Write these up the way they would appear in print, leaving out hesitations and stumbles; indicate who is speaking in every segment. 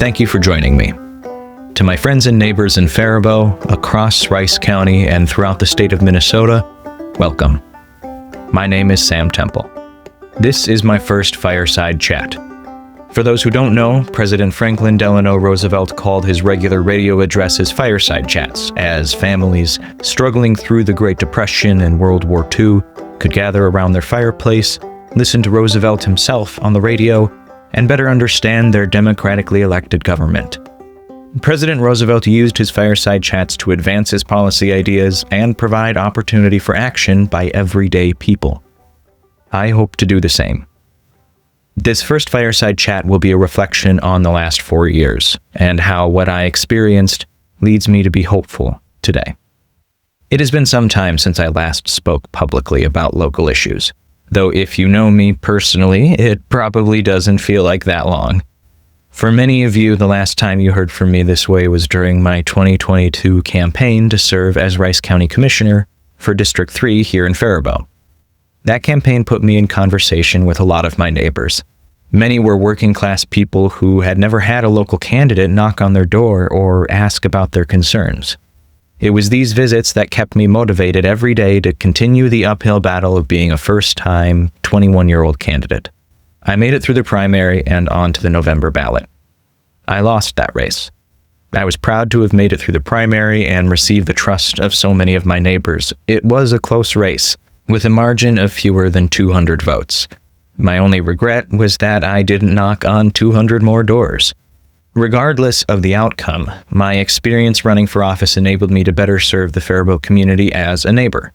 Speaker 1: Thank you for joining me. To my friends and neighbors in Faribault, across Rice County, and throughout the state of Minnesota, welcome. My name is Sam Temple. This is my first Fireside Chat. For those who don't know, President Franklin Delano Roosevelt called his regular radio addresses fireside chats, as families struggling through the Great Depression and World War II could gather around their fireplace, listen to Roosevelt himself on the radio, and better understand their democratically elected government. President Roosevelt used his fireside chats to advance his policy ideas and provide opportunity for action by everyday people. I hope to do the same. This first fireside chat will be a reflection on the last 4 years and how what I experienced leads me to be hopeful today. It has been some time since I last spoke publicly about local issues, though if you know me personally, it probably doesn't feel like that long. For many of you, the last time you heard from me this way was during my 2022 campaign to serve as Rice County Commissioner for District 3 here in Faribault. That campaign put me in conversation with a lot of my neighbors. Many were working-class people who had never had a local candidate knock on their door or ask about their concerns. It was these visits that kept me motivated every day to continue the uphill battle of being a first-time 21-year-old candidate. I made it through the primary and on to the November ballot. I lost that race. I was proud to have made it through the primary and received the trust of so many of my neighbors. It was a close race, with a margin of fewer than 200 votes. My only regret was that I didn't knock on 200 more doors. Regardless of the outcome, my experience running for office enabled me to better serve the Faribault community as a neighbor.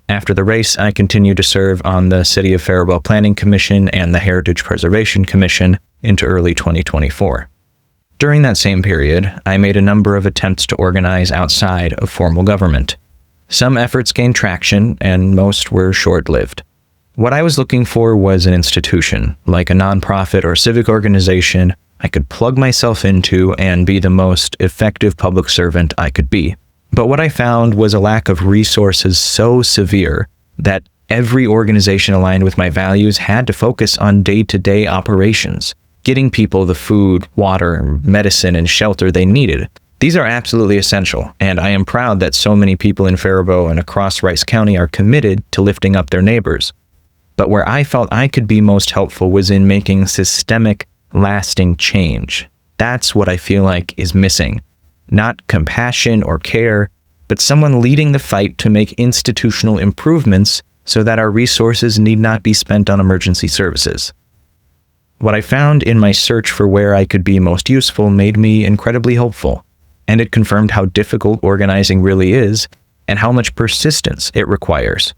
Speaker 1: After the race, I continued to serve on the City of Faribault Planning Commission and the Heritage Preservation Commission into early 2024. During that same period, I made a number of attempts to organize outside of formal government. Some efforts gained traction, and most were short-lived. What I was looking for was an institution, like a nonprofit or civic organization I could plug myself into and be the most effective public servant I could be. But what I found was a lack of resources so severe that every organization aligned with my values had to focus on day-to-day operations, getting people the food, water, medicine, and shelter they needed. These are absolutely essential, and I am proud that so many people in Faribault and across Rice County are committed to lifting up their neighbors. But where I felt I could be most helpful was in making systemic, lasting change. That's what I feel like is missing. Not compassion or care, but someone leading the fight to make institutional improvements so that our resources need not be spent on emergency services. What I found in my search for where I could be most useful made me incredibly hopeful. And it confirmed how difficult organizing really is and how much persistence it requires.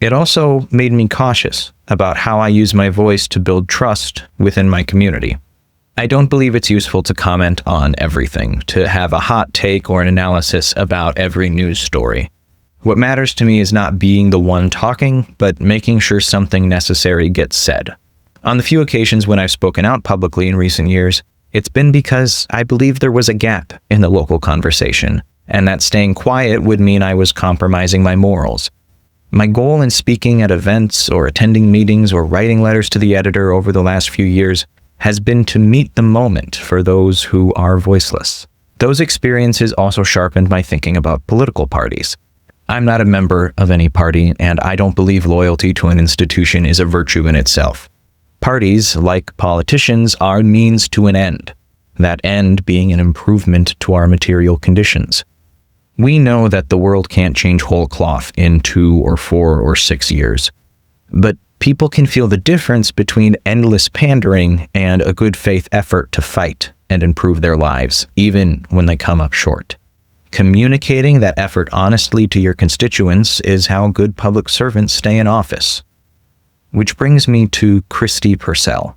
Speaker 1: It also made me cautious about how I use my voice to build trust within my community. I don't believe it's useful to comment on everything, to have a hot take or an analysis about every news story. What matters to me is not being the one talking, but making sure something necessary gets said. On the few occasions when I've spoken out publicly in recent years, it's been because I believe there was a gap in the local conversation, and that staying quiet would mean I was compromising my morals. My goal in speaking at events or attending meetings or writing letters to the editor over the last few years has been to meet the moment for those who are voiceless. Those experiences also sharpened my thinking about political parties. I'm not a member of any party, and I don't believe loyalty to an institution is a virtue in itself. Parties, like politicians, are means to an end, that end being an improvement to our material conditions. We know that the world can't change whole cloth in 2 or 4 or 6 years, but people can feel the difference between endless pandering and a good faith effort to fight and improve their lives, even when they come up short. Communicating that effort honestly to your constituents is how good public servants stay in office. Which brings me to Christy Purcell.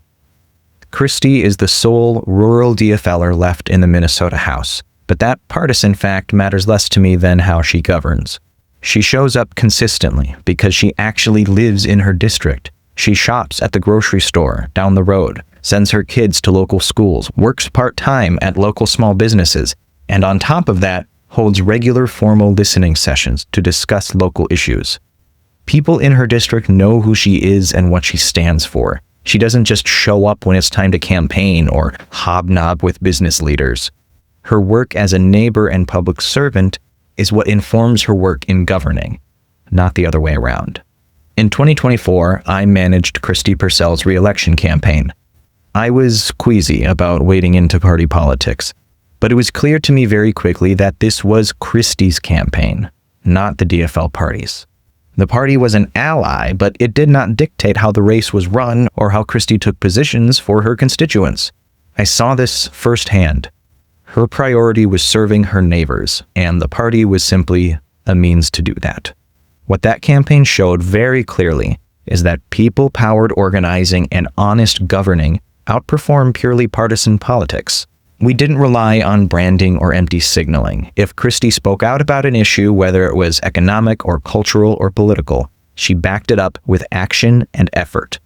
Speaker 1: Christy is the sole rural DFLer left in the Minnesota House, but that partisan fact matters less to me than how she governs. She shows up consistently because she actually lives in her district. She shops at the grocery store down the road, sends her kids to local schools, works part-time at local small businesses, and on top of that, holds regular formal listening sessions to discuss local issues. People in her district know who she is and what she stands for, She doesn't just show up when it's time to campaign or hobnob with business leaders. Her work as a neighbor and public servant is what informs her work in governing, not the other way around. In 2024, I managed Christy Purcell's re-election campaign. I was queasy about wading into party politics, but it was clear to me very quickly that this was Christy's campaign, not the DFL party's. The party was an ally, but it did not dictate how the race was run or how Christy took positions for her constituents. I saw this firsthand. Her priority was serving her neighbors, and the party was simply a means to do that. What that campaign showed very clearly is that people-powered organizing and honest governing outperform purely partisan politics. We didn't rely on branding or empty signaling. If Christy spoke out about an issue, whether it was economic or cultural or political, she backed it up with action and effort.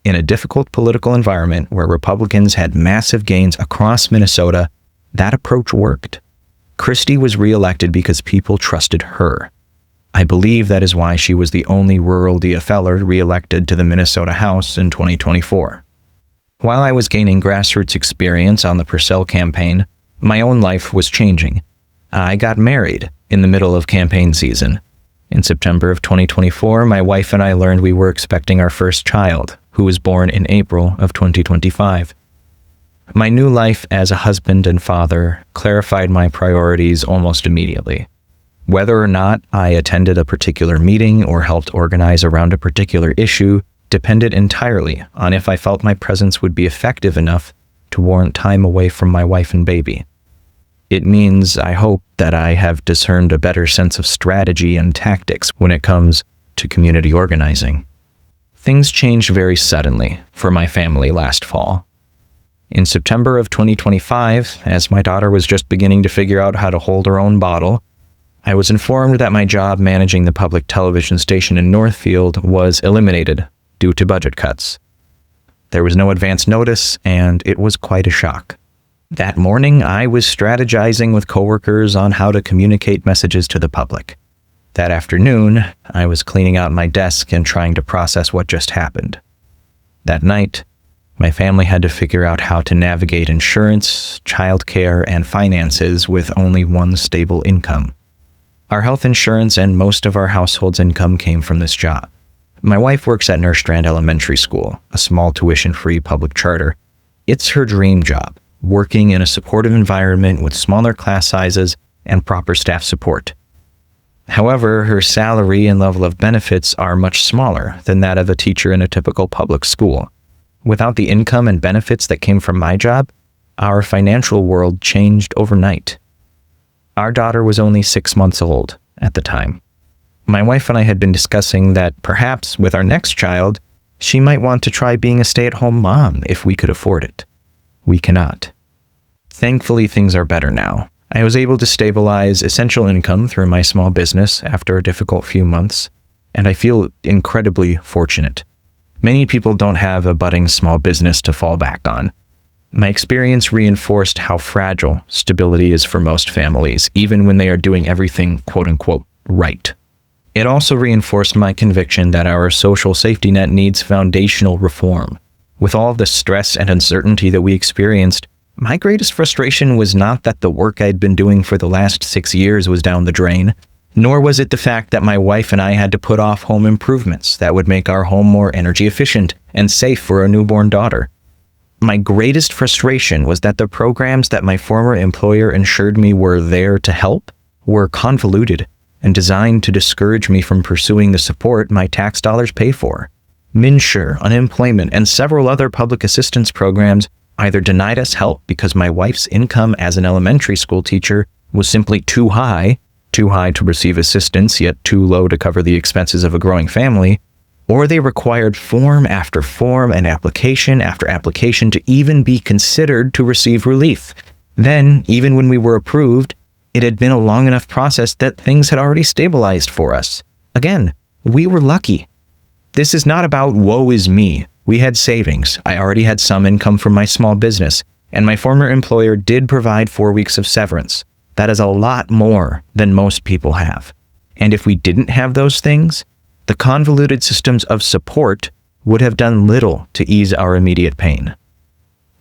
Speaker 1: In a difficult political environment where Republicans had massive gains across Minnesota, that approach worked. Christy was reelected because people trusted her. I believe that is why she was the only rural DFLer reelected to the Minnesota House in 2024. While I was gaining grassroots experience on the Purcell campaign, my own life was changing. I got married in the middle of campaign season. In September of 2024, my wife and I learned we were expecting our first child, who was born in April of 2025. My new life as a husband and father clarified my priorities almost immediately. Whether or not I attended a particular meeting or helped organize around a particular issue depended entirely on if I felt my presence would be effective enough to warrant time away from my wife and baby. It means, I hope, that I have discerned a better sense of strategy and tactics when it comes to community organizing. Things changed very suddenly for my family last fall. In September of 2025, as my daughter was just beginning to figure out how to hold her own bottle, I was informed that my job managing the public television station in Northfield was eliminated due to budget cuts. There was no advance notice, and it was quite a shock. That morning, I was strategizing with coworkers on how to communicate messages to the public. That afternoon, I was cleaning out my desk and trying to process what just happened. That night, my family had to figure out how to navigate insurance, childcare, and finances with only one stable income. Our health insurance and most of our household's income came from this job. My wife works at Nerstrand Elementary School, a small tuition-free public charter. It's her dream job, working in a supportive environment with smaller class sizes and proper staff support. However, her salary and level of benefits are much smaller than that of a teacher in a typical public school. Without the income and benefits that came from my job, our financial world changed overnight. Our daughter was only 6 months old at the time. My wife and I had been discussing that perhaps with our next child, she might want to try being a stay-at-home mom if we could afford it. We cannot. Thankfully, things are better now. I was able to stabilize essential income through my small business after a difficult few months, and I feel incredibly fortunate. Many people don't have a budding small business to fall back on. My experience reinforced how fragile stability is for most families, even when they are doing everything quote-unquote right. It also reinforced my conviction that our social safety net needs foundational reform. With all the stress and uncertainty that we experienced, my greatest frustration was not that the work I'd been doing for the last 6 years was down the drain, nor was it the fact that my wife and I had to put off home improvements that would make our home more energy efficient and safe for a newborn daughter. My greatest frustration was that the programs that my former employer ensured me were there to help were convoluted and designed to discourage me from pursuing the support my tax dollars pay for. MNsure, unemployment, and several other public assistance programs either denied us help because my wife's income as an elementary school teacher was simply too high to receive assistance, yet too low to cover the expenses of a growing family, or they required form after form and application after application to even be considered to receive relief. Then, even when we were approved, it had been a long enough process that things had already stabilized for us. Again, we were lucky. This is not about woe is me. We had savings. I already had some income from my small business, and my former employer did provide 4 weeks of severance. That is a lot more than most people have. And if we didn't have those things, the convoluted systems of support would have done little to ease our immediate pain.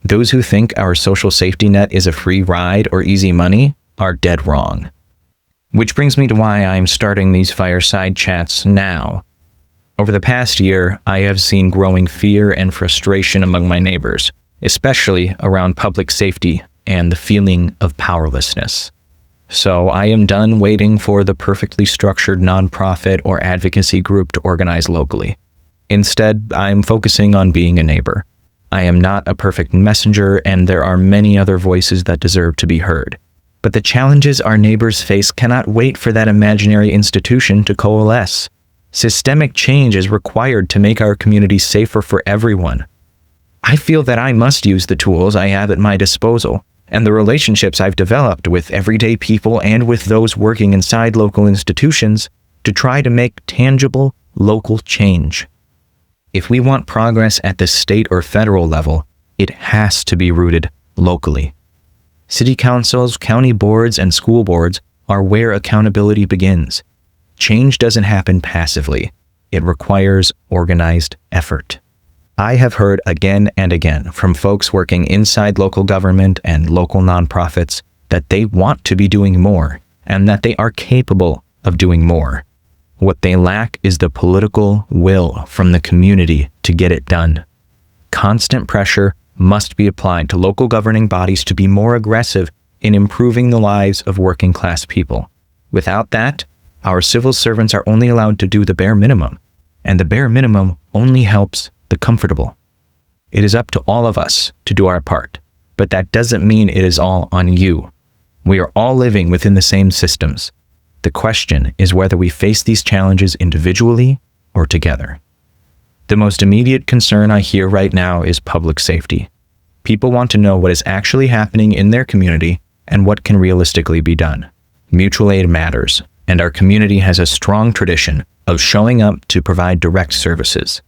Speaker 1: Those who think our social safety net is a free ride or easy money are dead wrong. Which brings me to why I'm starting these fireside chats now. Over the past year, I have seen growing fear and frustration among my neighbors, especially around public safety and the feeling of powerlessness. So I am done waiting for the perfectly structured nonprofit or advocacy group to organize locally. Instead, I'm focusing on being a neighbor. I am not a perfect messenger, and there are many other voices that deserve to be heard. But the challenges our neighbors face cannot wait for that imaginary institution to coalesce. Systemic change is required to make our community safer for everyone. I feel that I must use the tools I have at my disposal and the relationships I've developed with everyday people and with those working inside local institutions to try to make tangible local change. If we want progress at the state or federal level, it has to be rooted locally. City councils, county boards, and school boards are where accountability begins. Change doesn't happen passively. It requires organized effort. I have heard again and again from folks working inside local government and local nonprofits that they want to be doing more and that they are capable of doing more. What they lack is the political will from the community to get it done. Constant pressure must be applied to local governing bodies to be more aggressive in improving the lives of working class people. Without that, our civil servants are only allowed to do the bare minimum, and the bare minimum only helps the comfortable. It is up to all of us to do our part, but that doesn't mean it is all on you. We are all living within the same systems. The question is whether we face these challenges individually or together. The most immediate concern I hear right now is public safety. People want to know what is actually happening in their community and what can realistically be done. Mutual aid matters, and our community has a strong tradition of showing up to provide direct services.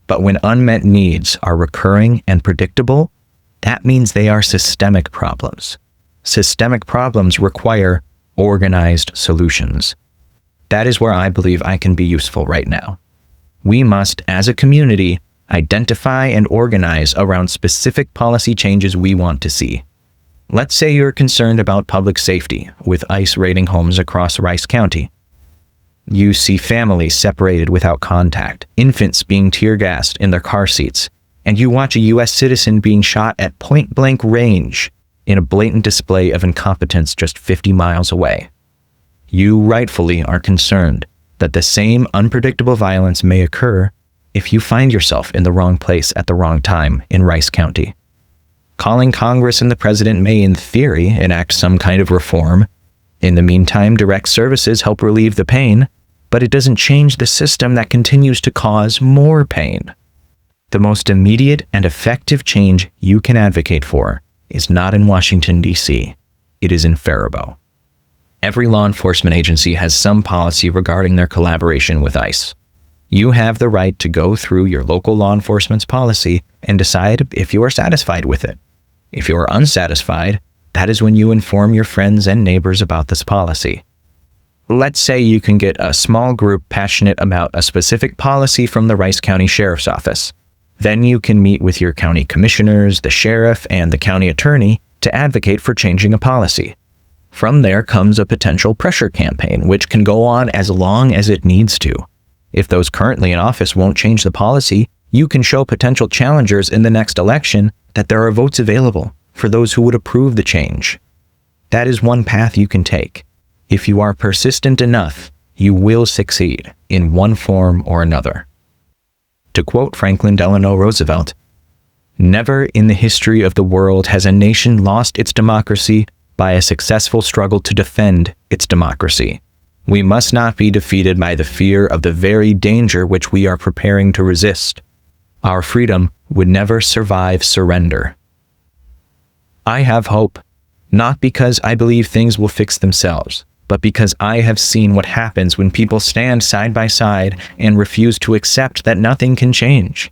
Speaker 1: But when unmet needs are recurring and predictable, that means they are systemic problems. Systemic problems require organized solutions. That is where I believe I can be useful right now. We must, as a community, identify and organize around specific policy changes we want to see. Let's say you're concerned about public safety with ICE raiding homes across Rice County. You see families separated without contact, infants being tear-gassed in their car seats, and you watch a U.S. citizen being shot at point-blank range in a blatant display of incompetence just 50 miles away. You rightfully are concerned that the same unpredictable violence may occur if you find yourself in the wrong place at the wrong time in Rice County. Calling Congress and the president may, in theory, enact some kind of reform. In the meantime, direct services help relieve the pain, but it doesn't change the system that continues to cause more pain. The most immediate and effective change you can advocate for is not in Washington, D.C. It is in Faribault. Every law enforcement agency has some policy regarding their collaboration with ICE. You have the right to go through your local law enforcement's policy and decide if you are satisfied with it. If you are unsatisfied, that is when you inform your friends and neighbors about this policy. Let's say you can get a small group passionate about a specific policy from the Rice County Sheriff's Office. Then you can meet with your county commissioners, the sheriff, and the county attorney to advocate for changing a policy. From there comes a potential pressure campaign, which can go on as long as it needs to. If those currently in office won't change the policy, you can show potential challengers in the next election that there are votes available for those who would approve the change. That is one path you can take. If you are persistent enough, you will succeed in one form or another. To quote Franklin Delano Roosevelt, "Never in the history of the world has a nation lost its democracy by a successful struggle to defend its democracy. We must not be defeated by the fear of the very danger which we are preparing to resist. Our freedom would never survive surrender." I have hope, not because I believe things will fix themselves, but because I have seen what happens when people stand side by side and refuse to accept that nothing can change.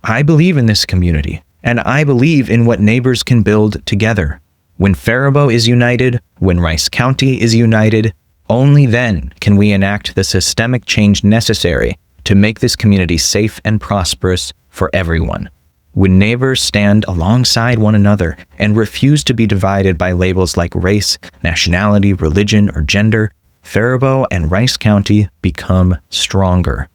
Speaker 1: I believe in this community, and I believe in what neighbors can build together. When Faribault is united, when Rice County is united, only then can we enact the systemic change necessary to make this community safe and prosperous for everyone. When neighbors stand alongside one another and refuse to be divided by labels like race, nationality, religion, or gender, Faribault and Rice County become stronger.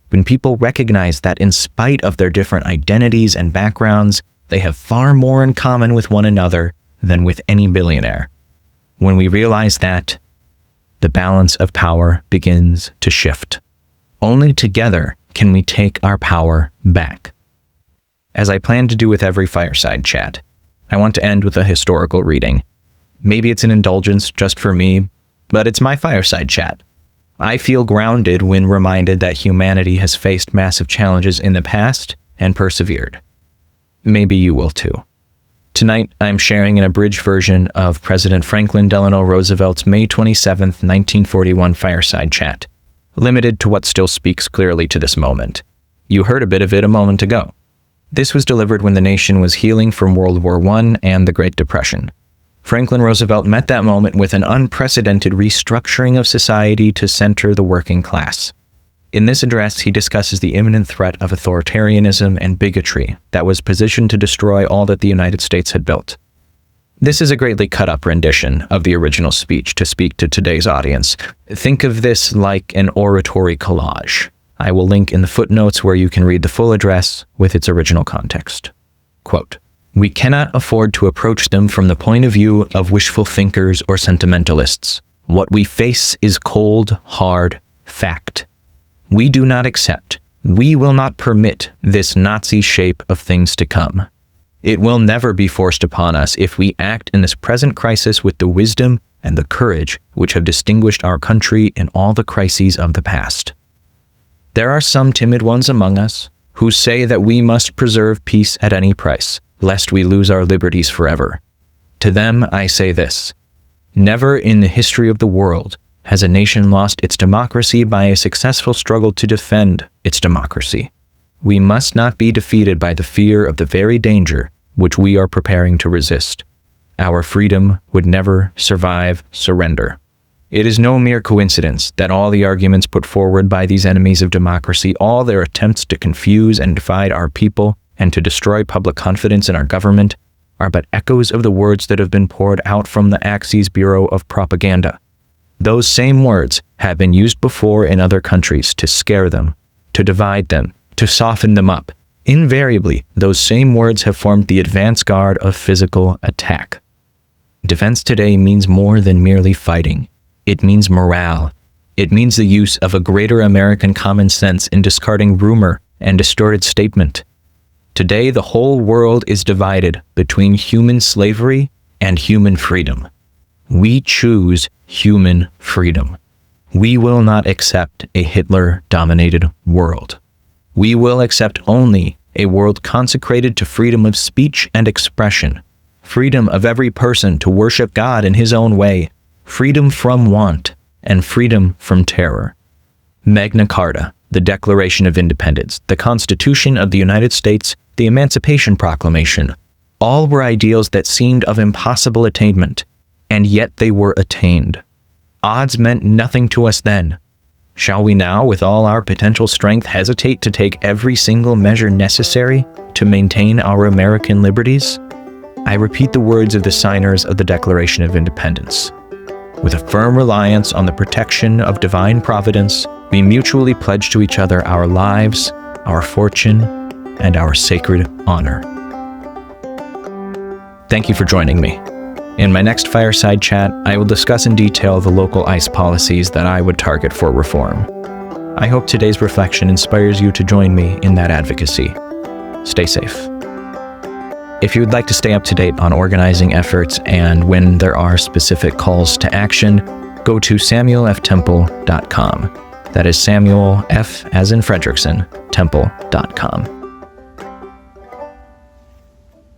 Speaker 1: When people recognize that in spite of their different identities and backgrounds, they have far more in common with one another than with any billionaire. When we realize that, the balance of power begins to shift. Only together can we take our power back. As I plan to do with every fireside chat, I want to end with a historical reading. Maybe it's an indulgence just for me, but it's my fireside chat. I feel grounded when reminded that humanity has faced massive challenges in the past and persevered. Maybe you will too. Tonight, I'm sharing an abridged version of President Franklin Delano Roosevelt's May 27, 1941 fireside chat, limited to what still speaks clearly to this moment. You heard a bit of it a moment ago. This was delivered when the nation was healing from World War I and the Great Depression. Franklin Roosevelt met that moment with an unprecedented restructuring of society to center the working class. In this address, he discusses the imminent threat of authoritarianism and bigotry that was positioned to destroy all that the United States had built. This is a greatly cut-up rendition of the original speech to speak to today's audience. Think of this like an oratory collage. I will link in the footnotes where you can read the full address with its original context. Quote, "We cannot afford to approach them from the point of view of wishful thinkers or sentimentalists. What we face is cold, hard fact. We do not accept, we will not permit this Nazi shape of things to come. It will never be forced upon us if we act in this present crisis with the wisdom and the courage which have distinguished our country in all the crises of the past. There are some timid ones among us who say that we must preserve peace at any price, lest we lose our liberties forever. To them I say this: never in the history of the world has a nation lost its democracy by a successful struggle to defend its democracy. We must not be defeated by the fear of the very danger which we are preparing to resist. Our freedom would never survive surrender. It is no mere coincidence that all the arguments put forward by these enemies of democracy, all their attempts to confuse and divide our people and to destroy public confidence in our government, are but echoes of the words that have been poured out from the Axis Bureau of Propaganda. Those same words have been used before in other countries to scare them, to divide them, to soften them up. Invariably, those same words have formed the advance guard of physical attack. Defense today means more than merely fighting. It means morale. It means the use of a greater American common sense in discarding rumor and distorted statement. Today, the whole world is divided between human slavery and human freedom. We choose human freedom. We will not accept a Hitler-dominated world. We will accept only a world consecrated to freedom of speech and expression, freedom of every person to worship God in his own way, freedom from want, and freedom from terror. Magna Carta, the Declaration of Independence, the Constitution of the United States, the Emancipation Proclamation, all were ideals that seemed of impossible attainment, and yet they were attained. Odds meant nothing to us then. Shall we now, with all our potential strength, hesitate to take every single measure necessary to maintain our American liberties? I repeat the words of the signers of the Declaration of Independence. With a firm reliance on the protection of divine providence, we mutually pledge to each other our lives, our fortune, and our sacred honor. Thank you for joining me. In my next fireside chat, I will discuss in detail the local ICE policies that I would target for reform. I hope today's reflection inspires you to join me in that advocacy. Stay safe. If you would like to stay up to date on organizing efforts and when there are specific calls to action, go to samuelftemple.com. That is Samuel F. as in Frederickson, temple.com.